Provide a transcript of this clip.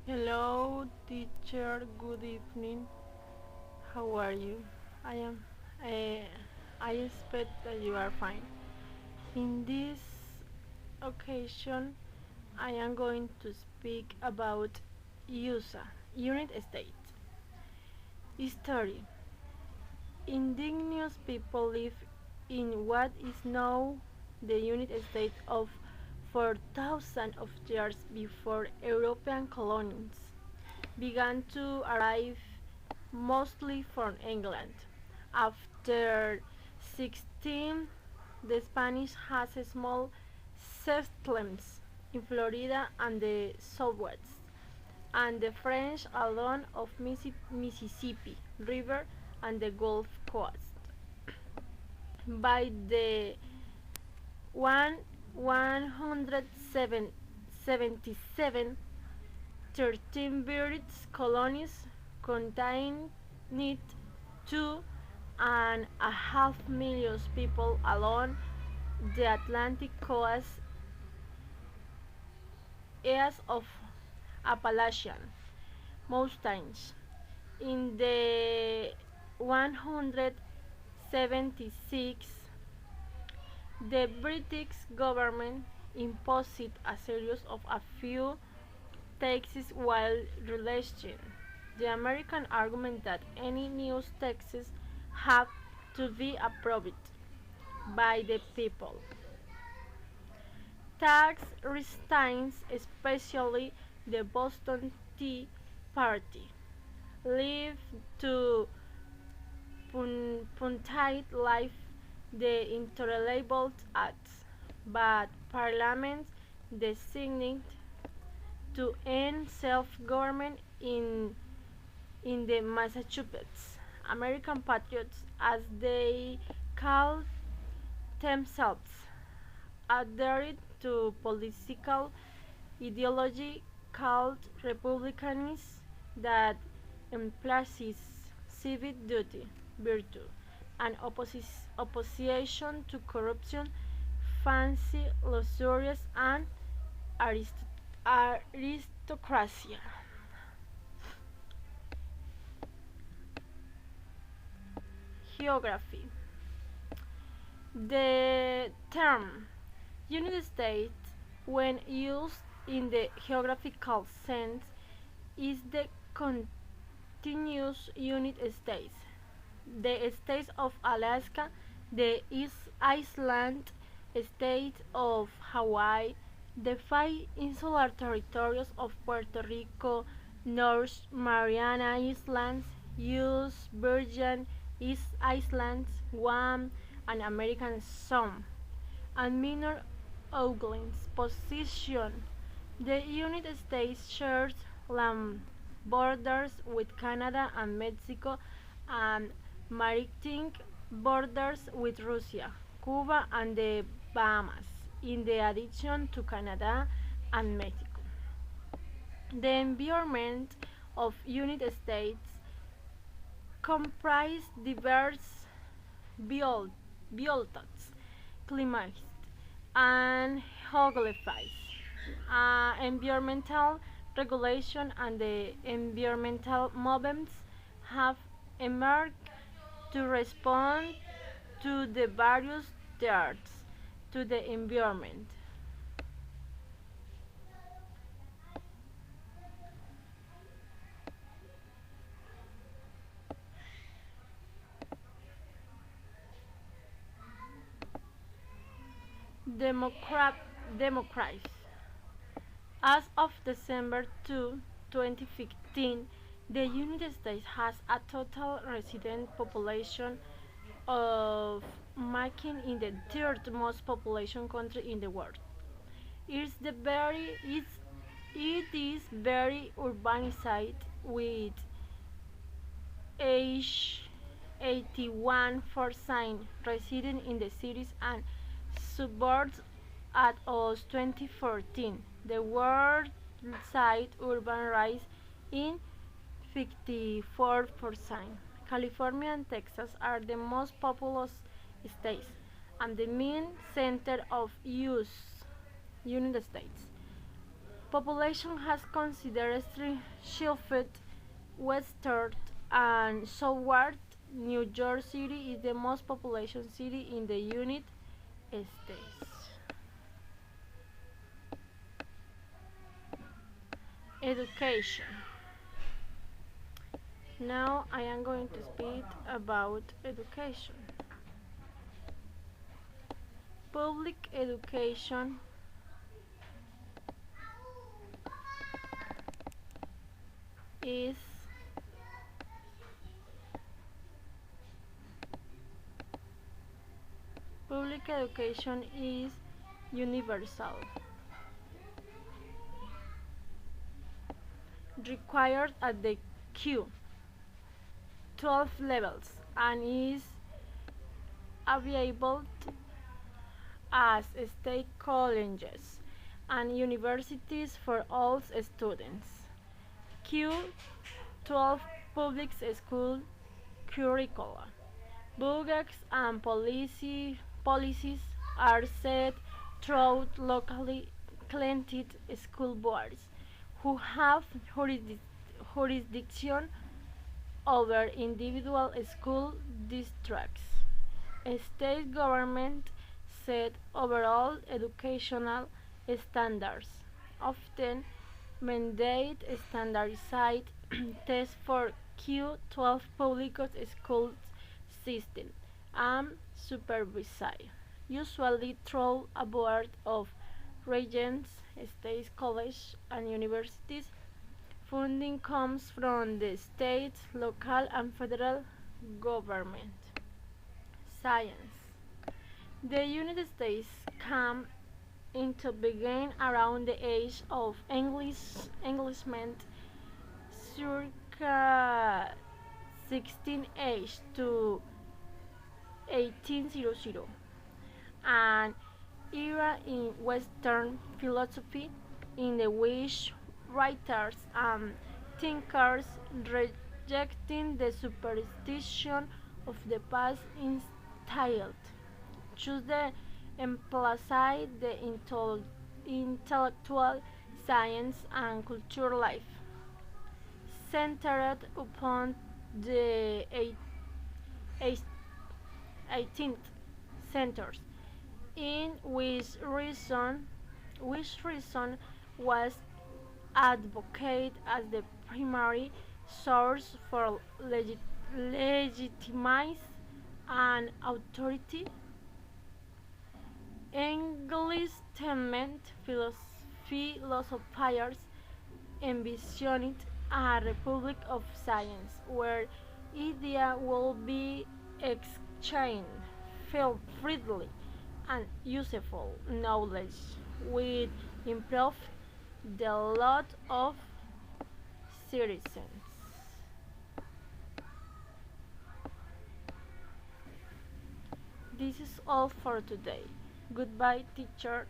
Hello, teacher. Good evening. How are you? I am. Uh, I expect that you are fine. In this occasion, I am going to speak about USA, United States. History. Indigenous people live in what is now the United States of for thousands of years before European colonies began to arrive mostly from England. After 16, the Spanish has small settlements in Florida and the Southwest, and the French along of Mississippi River and the Gulf Coast. By the 177, 13 British colonies contained 2.5 million people along the Atlantic coast east of Appalachian Mountains. In the 176, the British government imposed a series of a few taxes while releasing the American argument that any new taxes have to be approved by the people. Tax resistance, especially the Boston Tea Party, led to punishing life the Intolerable Acts, but Parliament decided to end self-government in the Massachusetts. American Patriots, as they called themselves, adhered to political ideology called republicanism that emphasizes civic duty, virtue, and opposition to corruption, fancy, luxurious, and aristocracy. Geography. The term United States, when used in the geographical sense, is the continuous United States. The states of Alaska, the island state of Hawaii, the five insular territories of Puerto Rico, North Mariana Islands, U.S. Virgin Islands, Guam, and American Samoa, and minor islands position. The United States shares land borders with Canada and Mexico and maritime borders with Russia, Cuba, and the Bahamas, in addition to Canada and Mexico. The environment of United States comprise diverse biotops, climates, and geographies. Environmental regulation and the environmental movements have emerged to respond to the various threats to the environment. Democrats. As of December 2, 2015, the United States has a total resident population of making it the third most population country in the world. It is very urbanized with age 81% residing in the cities and suburbs as of 2014. The worldwide urban rise in 54%. California and Texas are the most populous states and the main center of use United States. Population has considerably shifted westward and southward. New York City is the most populous city in the United States. Education. Now I am going to speak about education. Public education is public education is universal, required at the Q12 levels, and is available as state colleges and universities for all students. Q12 public school curricula. Books and policies are set through locally elected school boards who have jurisdiction over individual school districts. State government set overall educational standards, often mandate standardized tests for Q12 public school system and supervised, usually through a board of regents, state colleges, and universities. Funding comes from the state, local, and federal government. Science. The United States came into being around the age of Englishment, circa 1680 to 1800, an era in Western philosophy in the which writers and thinkers rejecting the superstition of the past instilled choose the emphasize the intellectual science and culture life centered upon the 18th century, in which reason was advocated as the primary source for legitimize and authority. Enlightenment philosophers envisioned a republic of science where ideas will be exchanged freely and useful knowledge will improve the lot of citizens. This is all for today. Goodbye, teacher.